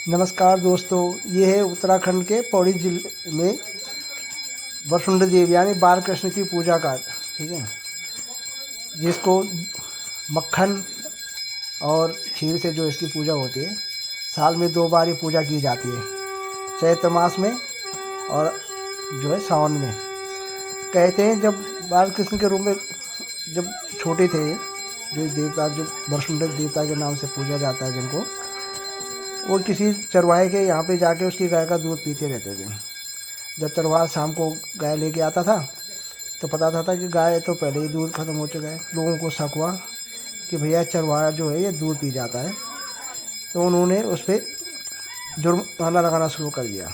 नमस्कार दोस्तों, ये है उत्तराखंड के पौड़ी जिले में वसुंधरा देवी यानी बाल कृष्ण की पूजा का, ठीक है, जिसको मक्खन और खीर से जो इसकी पूजा होती है। साल में 2 बार ये पूजा की जाती है, चैत्र मास में और जो है सावन में। कहते हैं जब बाल कृष्ण के रूप में जब छोटे थे, जो देवता जो वसुंधरा देवता के नाम से पूजा जाता है, जिनको वो किसी चरवाहे के यहाँ पे जाके उसकी गाय का दूध पीते रहते थे। जब चरवाहा शाम को गाय लेके आता था तो पता था कि गाय तो पहले ही दूध ख़त्म हो चुका है। लोगों को शक हुआ कि भैया चरवाहा जो है ये दूध पी जाता है, तो उन्होंने उस पर जुर्माना लगाना शुरू कर दिया।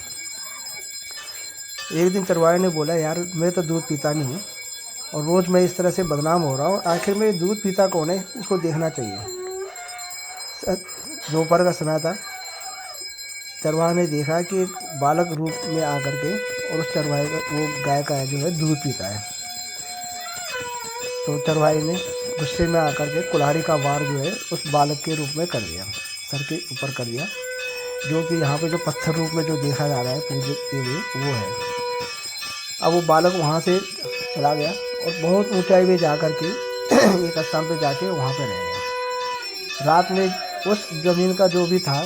एक दिन चरवाहे ने बोला, यार मैं तो दूध पीता नहीं हूँ और रोज़ मैं इस तरह से बदनाम हो रहा हूँ, आखिर में दूध पीता कौन है, इसको देखना चाहिए। दोपहर का समय था। चरवाहा ने देखा कि एक बालक रूप में आकर के और उस चरवाहे का वो गाय का जो है दूध पीता है। तो चरवाहे ने गुस्से में आकर के कुल्हाड़ी का वार जो है उस बालक के रूप में कर दिया, सर के ऊपर कर दिया, जो कि यहाँ पे जो पत्थर रूप में जो देखा जा रहा है पूजते हुए वो है। अब वो बालक वहाँ से चला गया और बहुत ऊंचाई में जा कर के एक स्थान पे जाके वहाँ पे रह गया। रात में उस ज़मीन का जो भी था,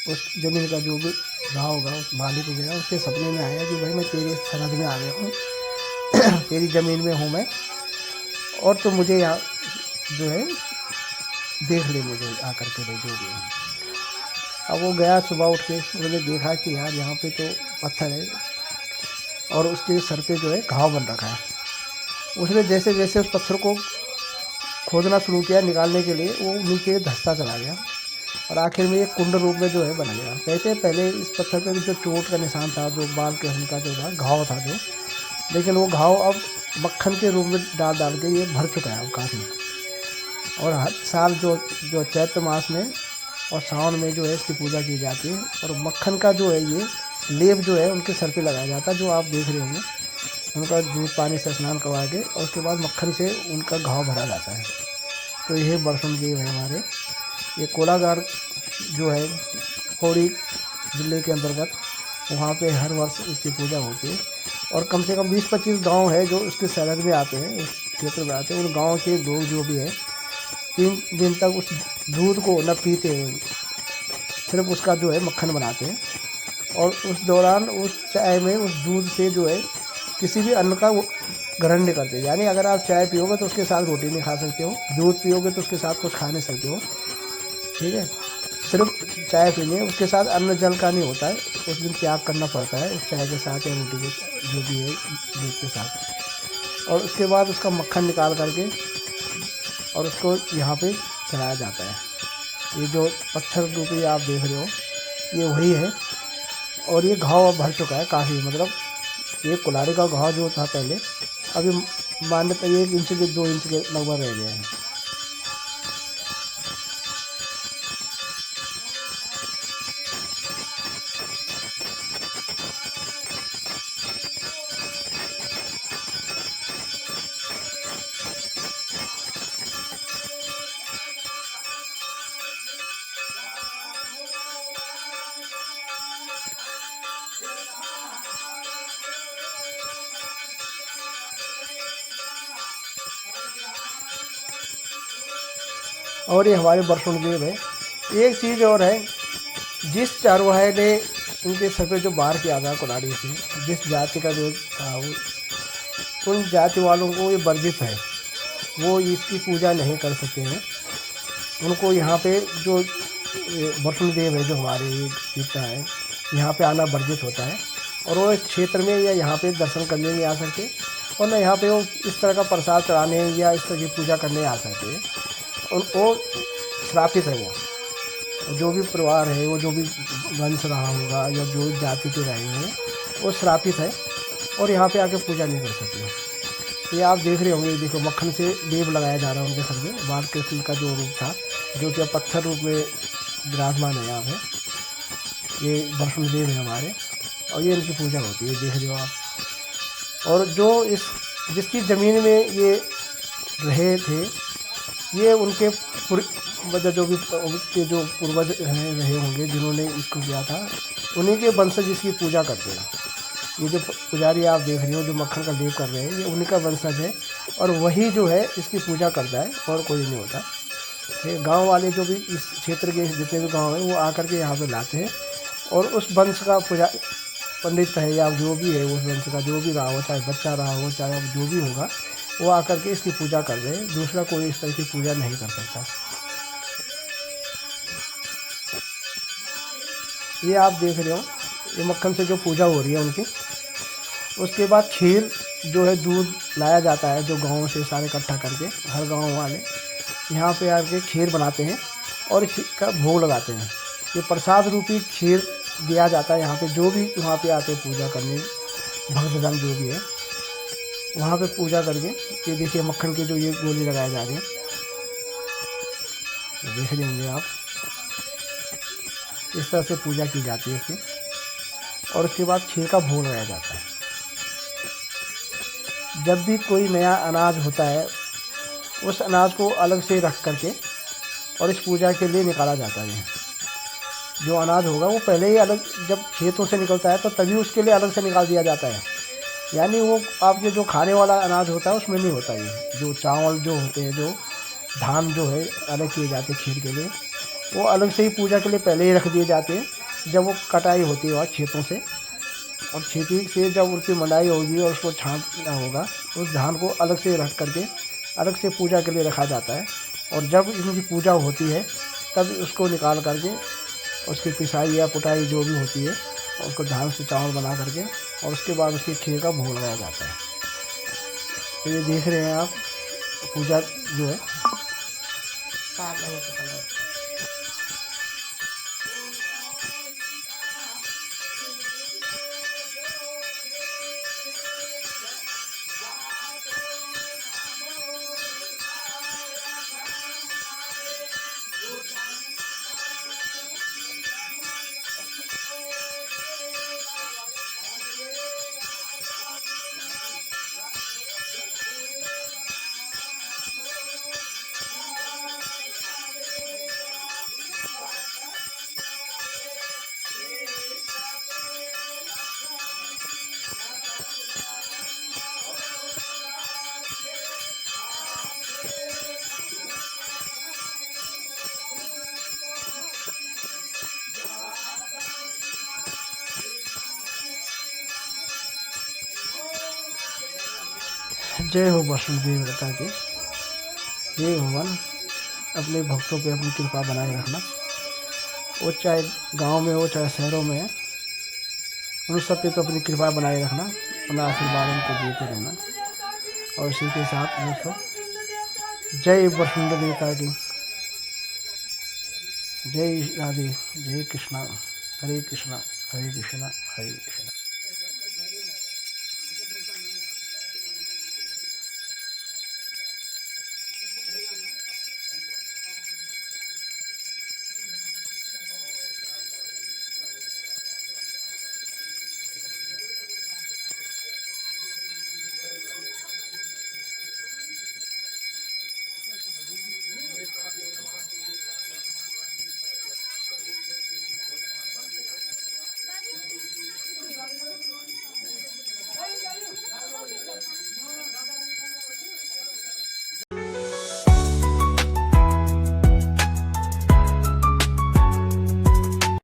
उस ज़मीन का जो भी रहा होगा, उस मालिक वगैरह, उसके सपने में आया कि भाई मैं तेरी सरहद में आ गया हूँ तेरी ज़मीन में हूँ मैं, और तो मुझे यहाँ जो है देख ले, मुझे आकर के भाई जो भी है। अब वो गया सुबह उठ के, उन्होंने देखा कि यार यहाँ पे तो पत्थर है और उसके सर पे जो है घाव बन रखा है। उसने जैसे जैसे उस पत्थर को खोदना शुरू किया निकालने के लिए, वो नीचे धंसता चला गया और आखिर में एक कुंड रूप में जो है बन गया। कहते हैं पहले इस पत्थर पे जो चोट का निशान था, जो बाल कृष्ण का जो था घाव था जो, लेकिन वो घाव अब मक्खन के रूप में डाल डाल के ये भर चुका है अब काफ़ी। और हर साल जो चैत्र मास में और सावन में जो है इसकी पूजा की जाती है और मक्खन का जो है ये लेप जो है उनके सर पे लगाया जाता है, जो आप देख रहे होंगे। उनका दूध पानी से स्नान करवा के और उसके बाद मक्खन से उनका घाव भरा जाता है। तो ये वसुंधरा देव है हमारे। ये कोलाघाट जो है पौड़ी ज़िले के अंतर्गत, वहाँ पे हर वर्ष इसकी पूजा होती है और कम से कम 20-25 गांव है जो इसके सरहद में आते हैं, उस क्षेत्र में आते हैं। उन गाँव के लोग जो भी है 3 दिन तक उस दूध को न पीते हैं, सिर्फ उसका जो है मक्खन बनाते हैं और उस दौरान उस चाय में उस दूध से जो है किसी भी अन्न का ग्रहण नहीं करते। यानी अगर आप चाय पियोगे तो उसके साथ रोटी नहीं खा सकते हो, दूध पियोगे तो उसके साथ कुछ खा नहीं सकते हो, ठीक है। सिर्फ चाय पीनी है, उसके साथ अन्न जल का नहीं होता है, उस दिन त्याग करना पड़ता है उस चाय के साथ या रोटी के जो भी है दूध के साथ। और उसके बाद उसका मक्खन निकाल करके और उसको यहाँ पे चढ़ाया जाता है। ये जो पत्थर रूपी आप देख रहे हो ये वही है और ये घाव अब भर चुका है काफ़ी, मतलब ये कुल्हाड़ी का घाव जो था पहले, अभी मान्यता 1 इंच के 2 इंच के लगभग रह गया है। और ये हमारे वसुंधरा देव है। एक चीज़ और है, जिस चरवाहे ने उनके सर पे जो बार किया था कुल्हाड़ी से, जिस जाति का जो था वो, उन जाति वालों को ये वर्जित है, वो इसकी पूजा नहीं कर सकते हैं। उनको यहाँ पे जो वसुंधरा देव है जो हमारे देवता है, यहाँ पे आना वर्जित होता है और वो इस क्षेत्र में या यहाँ पे दर्शन करने नहीं आ सकते और न यहाँ पे वो इस तरह का प्रसाद चढ़ाने या इस तरह की पूजा करने आ सकते हैं। उनको श्रापित है वो जो भी परिवार है, वो जो भी वंश रहा होगा या जो जाति के रहे हैं वो श्रापित है और यहाँ पे आके पूजा नहीं कर सकते। ये आप देख रहे होंगे, देखो मक्खन से लेप लगाया जा रहा है उनके सर में। बाल कृष्ण का जो रूप था, जो कि अब पत्थर रूप में विराजमान है यहाँ पे, ये वसुंधरा देव है हमारे और ये इनकी पूजा होती है, देख रहे हो आप। और जो जिसकी ज़मीन में ये रहे थे, ये उनके वजह जो भी के जो पूर्वज हैं रहे होंगे जिन्होंने इसको किया था, उन्हीं के वंशज इसकी पूजा करते हैं। ये जो पुजारी आप देख रहे हो जो मक्खन का लेप कर रहे हैं, ये उन्हीं का वंशज है और वही जो है इसकी पूजा करता है और कोई नहीं होता। ये गांव वाले जो भी इस क्षेत्र के जितने भी गांव हैं वो आकर के यहाँ पे लाते हैं और उस वंश का पूजा पंडित है या जो भी है उस वंश का जो भी रहा हो, चाहे बच्चा रहा हो चाहे जो भी होगा, वो आकर के इसकी पूजा कर रहे हैं। दूसरा कोई इस तरह की पूजा नहीं कर सकता। ये आप देख रहे हो ये मक्खन से जो पूजा हो रही है उनकी। उसके बाद खीर जो है दूध लाया जाता है जो गाँव से सारे इकट्ठा करके, हर गाँव वाले यहाँ पे आके खीर बनाते हैं और इसका भोग लगाते हैं। ये प्रसाद रूपी खीर दिया जाता है यहाँ पे जो भी वहाँ पे आते हैं पूजा करने, भक्तजन जो भी है वहाँ पे पूजा करके। ये देखिए मक्खन की जो ये गोली लगाए जा रही है, देख रहे होंगे आप, इस तरह से पूजा की जाती है इसकी। और उसके बाद खीर का भोग लगाया जाता है। जब भी कोई नया अनाज होता है उस अनाज को अलग से रख करके और इस पूजा के लिए निकाला जाता है। जो अनाज होगा वो पहले ही अलग जब खेतों से निकलता है तो तभी उसके लिए अलग से निकाल दिया जाता है। यानी वो आपके जो खाने वाला अनाज होता है उसमें नहीं होता। ये जो चावल जो होते हैं, जो धान जो है अलग किए जाते हैं खीर के लिए, वो अलग से ही पूजा के लिए पहले ही रख दिए जाते हैं। जब वो कटाई होती है वहाँ खेतों से और खेती से जब उसकी मंडाई होगी और उसको छांटना होगा, उस धान को अलग से रख करके अलग से पूजा के लिए रखा जाता है। और जब इनकी पूजा होती है तब उसको निकाल करके उसकी पिसाई या कुटाई जो भी होती है उसको धान से चावल बना करके और उसके बाद उसकी खीर का भोग लगाया जाता है। तो ये देख रहे हैं आप पूजा जो है। जय हो वैष्णो देवता की। हे भगवान अपने भक्तों पे अपनी कृपा बनाए रखना। वो चाहे गांव में हो चाहे शहरों में है, उन सब पे तो अपनी कृपा बनाए रखना, अपना आशीर्वाद उनको देते रहना। और इसी के साथ दोस्तों जय वैष्णो देवता की। जय राधे, जय कृष्णा, हरे कृष्णा हरे कृष्णा हरे कृष्णा।